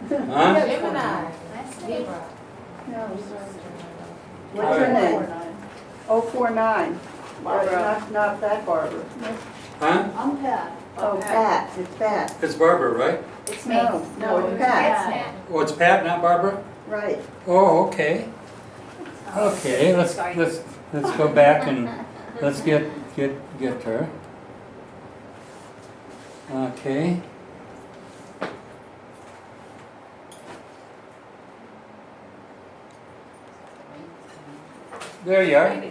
Huh? Gemini. Libra. No. What's her name? 049. Barbara. Not that Barbara. Huh? I'm Pat. Oh, Pat, it's Pat. It's Barbara, right? It's me. No, it's Pat. Pat. Oh, it's Pat, not Barbara? Right. Oh, okay. Okay, let's go back and let's get her. Okay. There you are.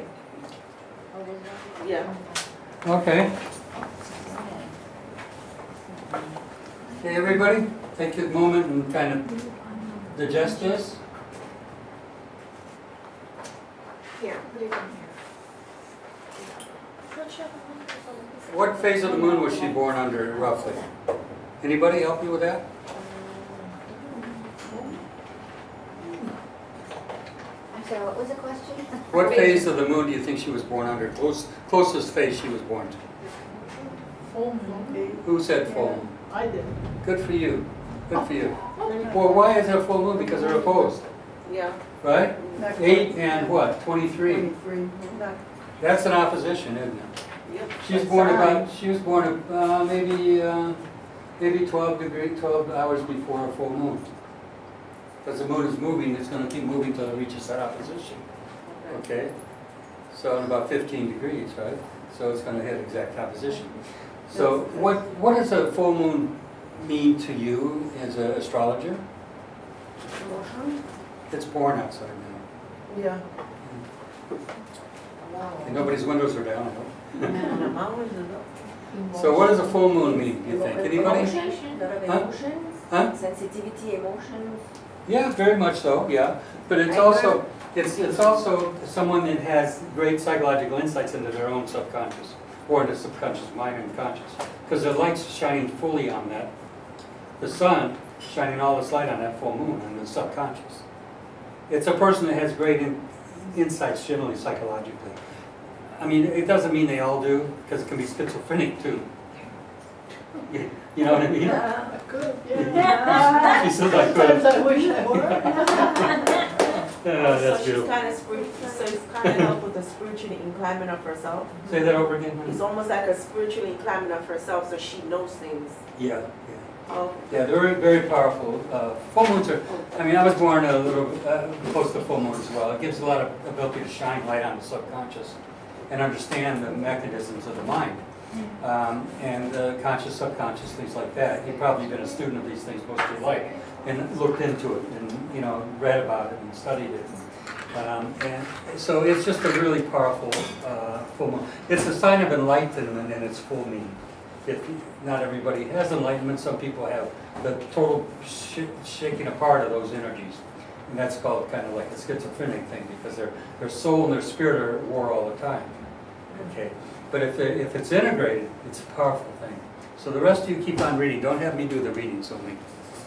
Yeah. Okay. Okay, everybody, take a moment and kind of digest this. Here, put it in here. What phase of the moon was she born under, roughly? Anybody help me with that? I'm sorry, what was the question? What phase of the moon do you think she was born under? Closest phase she was born to? Full moon. Who said full moon? I did. Good for you. Good for you. Well, why is it a full moon? Because they're opposed, Yeah. right? 8 and what? 23. 23. Not- That's an opposition, isn't it? Yep. She was born maybe 12 hours before a full moon. Because the moon is moving, it's going to keep moving till it reaches that opposition. Okay? So in about 15 degrees, right? So it's going to hit exact opposition. So what does a full moon mean to you as an astrologer? It's born outside now. Yeah. And nobody's windows are down, I hope. Mine was a So what does a full moon mean, do you think? Anybody? Emotions, lot of Huh? emotions, Huh? sensitivity, emotions. Yeah, very much so, yeah. But it's also someone that has great psychological insights into their own subconscious, or into subconscious mind and conscious. Because the light's shining fully on that. The sun shining all this light on that full moon and the subconscious. It's a person that has great insights generally psychologically. I mean, it doesn't mean they all do, because it can be schizophrenic too. You know what I mean? I could, yeah. She says I could. Sometimes I wish I were. Yeah, So that's she's beautiful. kind of spiritual, so it's kind of help with the spiritual inclination of herself. Say that over again, It's honey. almost like a spiritual inclination of herself, so she knows things. Yeah, yeah. Oh, Yeah, they're very, very powerful. Full moons are, I mean, I was born a little close to full moon as well. It gives a lot of ability to shine light on the subconscious and understand the mechanisms of the mind. And conscious, subconscious, things like that. You've probably been a student of these things most of your life and looked into it and, read about it and studied it. And so it's just a really powerful full moon. It's a sign of enlightenment in its full meaning. Not everybody has enlightenment. Some people have the total shaking apart of those energies. And that's called kind of like a schizophrenic thing, because their soul and their spirit are at war all the time. Okay, but if it's integrated, it's a powerful thing. So the rest of you keep on reading. Don't have me do the readings only.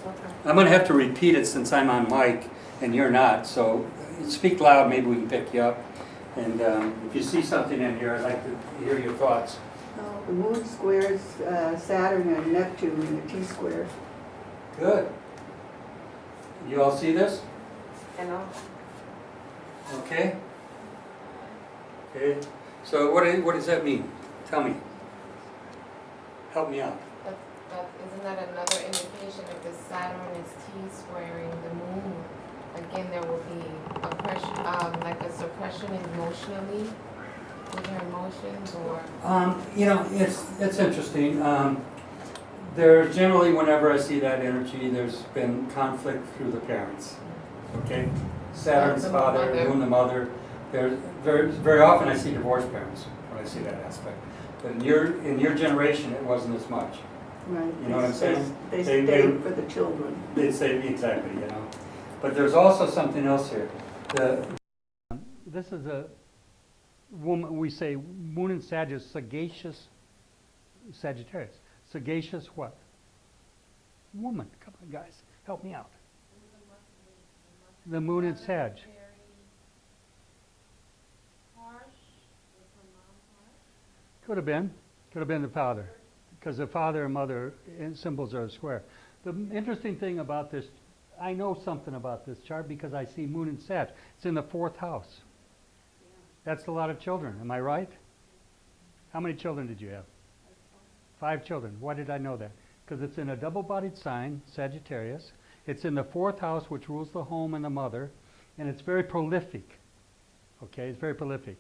okay. I'm going to have to repeat it since I'm on mic and you're not. So speak loud. Maybe we can pick you up. And if you see something in here, I'd like to hear your thoughts. The moon squares Saturn and Neptune in a T-square. Good. You all see this? And Okay. Okay. So what does that mean? Tell me. Help me out. Isn't that another indication if the Saturn is T-squaring the moon? Again, there will be oppression, like a suppression emotionally with her emotions, or It's interesting. There's generally, whenever I see that energy, there's been conflict through the parents. Okay, Saturn's The father, mother. Moon the mother. There's very often I see divorced parents when I see that aspect. But in your generation, it wasn't as much. Right. You know what I'm saying? They They- stayed for the children. They'd say exactly, But there's also something else here. This is a woman, we say moon in Sagittarius, sagacious Sagittarius. Sagacious what? Woman. Come on, guys. Help me out. The moon in Sag. Could have been the father, because the father and mother symbols are a square. The interesting thing about this I know something about this chart because I see Moon and Sag. It's in the 4th house. That's a lot of children. Am I right? How many children did you have? 5 children. Why did I know that? Because it's in a double-bodied sign, Sagittarius. It's in the 4th house, which rules the home and the mother, and it's very prolific. Okay, it's very prolific.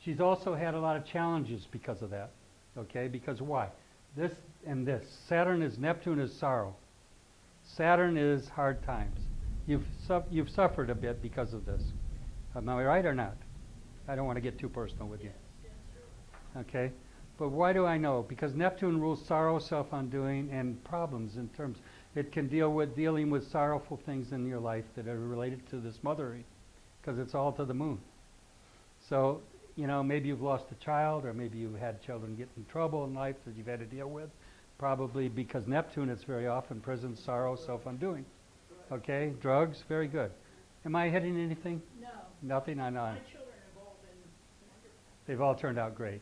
She's also had a lot of challenges because of that. Okay, because why? This and this. Saturn is, Neptune is sorrow. Saturn is hard times. You've suffered a bit because of this. Am I right or not? I don't want to get too personal with you. Okay? But why do I know? Because Neptune rules sorrow, self-undoing, and problems in terms. It can dealing with sorrowful things in your life that are related to this mothering, because it's all to the moon. So, maybe you've lost a child, or maybe you've had children get in trouble in life that you've had to deal with. Probably because Neptune is very often prison, sorrow, self-undoing. Okay? Drugs, very good. Am I hitting anything? No. Nothing? I know. My children have all been wonderful. They've all turned out great.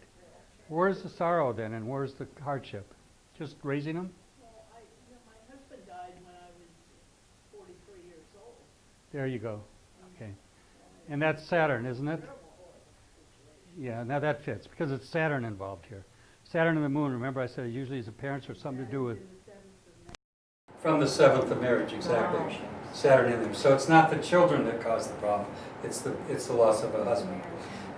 Where's the sorrow then, and where's the hardship? Just raising them? Well, my husband died when I was 43 years old. There you go. Okay. And that's Saturn, isn't it? Yeah, now that fits, because it's Saturn involved here. Saturn and the moon, remember I said it usually is the parents or something to do with... From the 7th of marriage, exactly. Saturn in there. So it's not the children that cause the problem. It's the loss of a husband.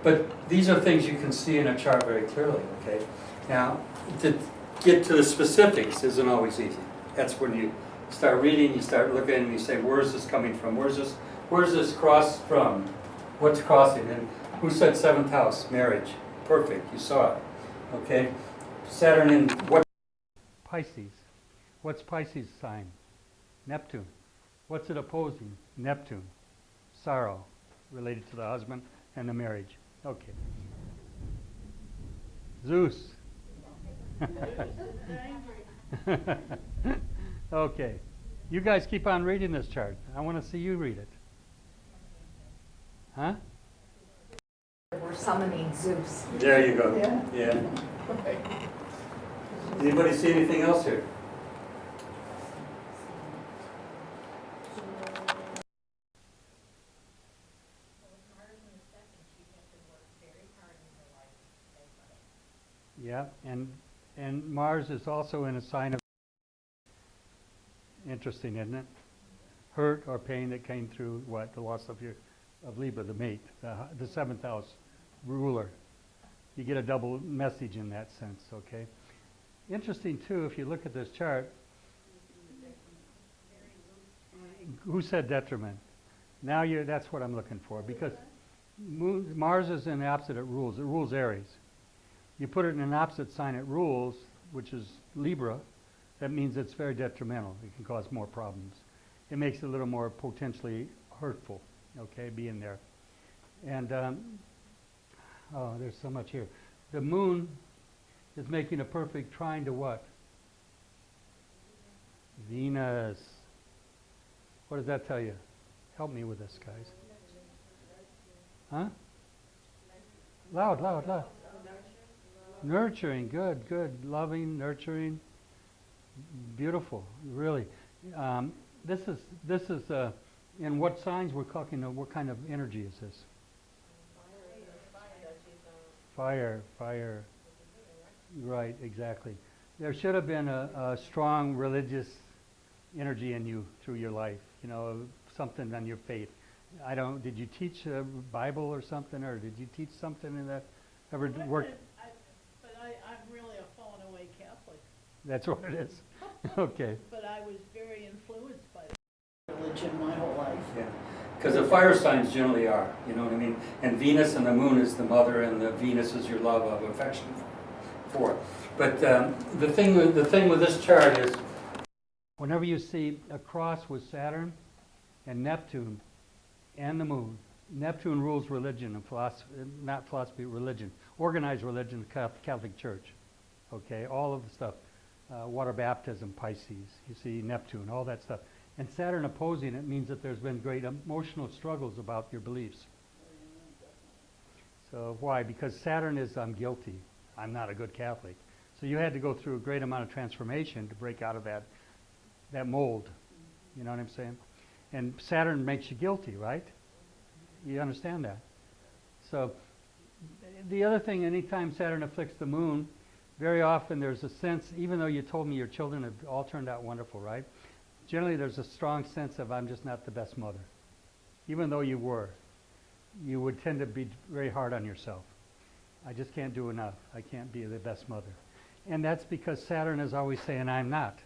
But these are things you can see in a chart very clearly, okay? Now, to get to the specifics isn't always easy. That's when you start reading, you start looking, and you say, where's this coming from? Where's this cross from? What's crossing? And who said 7th house? Marriage. Perfect. You saw it. Okay? Saturn in what? Pisces. What's Pisces sign? Neptune. What's it opposing? Neptune. Sorrow, related to the husband and the marriage. Okay. Zeus. Okay. You guys keep on reading this chart. I want to see you read it. Huh? We're summoning Zeus. There you go. Yeah. Yeah. Anybody see anything else here? Yeah, and Mars is also in a sign of... Interesting, isn't it? Hurt or pain that came through what? The loss of Libra, the mate, the 7th house ruler. You get a double message in that sense, okay? Interesting too, if you look at this chart, who said detriment? Now that's what I'm looking for, because Mars is in the opposite, it rules Aries. You put it in an opposite sign it rules, which is Libra, that means it's very detrimental. It can cause more problems. It makes it a little more potentially hurtful, okay, being there. And, oh, there's so much here. The moon is making a perfect trine to what? Venus. What does that tell you? Help me with this, guys. Huh? Loud, loud, loud. Nurturing, good, loving, nurturing, beautiful, really. This is in what signs we're talking of, what kind of energy is this? Fire. Right, exactly. There should have been a strong religious energy in you through your life, something on your faith. Did you teach a Bible or something, or did you teach something in that ever worked? I'm really a fallen away Catholic. That's what it is. Okay. But I was very influenced by religion my whole life. Yeah. Because the fire signs generally are, you know what I mean? And Venus and the moon is the mother, and the Venus is your love of affection for. But the thing with this chart is, whenever you see a cross with Saturn and Neptune and the moon, Neptune rules religion and philosophy, not philosophy, religion, organized religion, Catholic Church. Okay, all of the stuff, water baptism, Pisces, you see Neptune, all that stuff. And Saturn opposing it means that there's been great emotional struggles about your beliefs. So why? Because Saturn is, I'm guilty. I'm not a good Catholic. So you had to go through a great amount of transformation to break out of that mold. You know what I'm saying? And Saturn makes you guilty, right? You understand that? So the other thing, anytime Saturn afflicts the moon, very often there's a sense, even though you told me your children have all turned out wonderful, right? Generally there's a strong sense of I'm just not the best mother. Even though you were, you would tend to be very hard on yourself. I just can't do enough. I can't be the best mother. And that's because Saturn is always saying I'm not.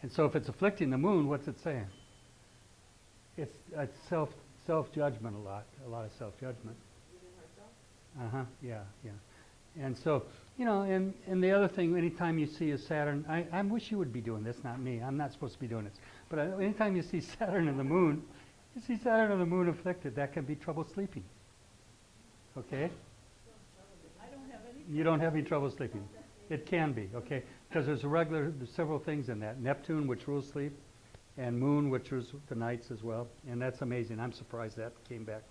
And so if it's afflicting the moon, what's it saying? It's self-judgment a lot of self-judgment. Yeah. And so, and the other thing, anytime you see a Saturn, I wish you would be doing this, not me. I'm not supposed to be doing this. But anytime you see Saturn and the moon, you see Saturn and the moon afflicted, that can be trouble sleeping. Okay? I don't have any. You don't have any trouble sleeping. It can be, okay? Because there's several things in that. Neptune, which rules sleep, and Moon, which rules the nights as well. And that's amazing. I'm surprised that came back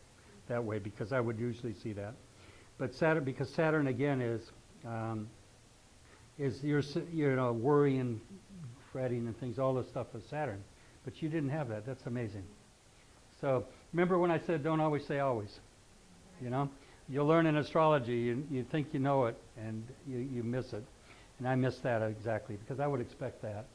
that way because I would usually see that. But Saturn, because Saturn again is your worrying, fretting, and things. All the stuff of Saturn, but you didn't have that. That's amazing. So remember when I said don't always say always. You'll learn in astrology. You think you know it, and you miss it. And I missed that exactly because I would expect that.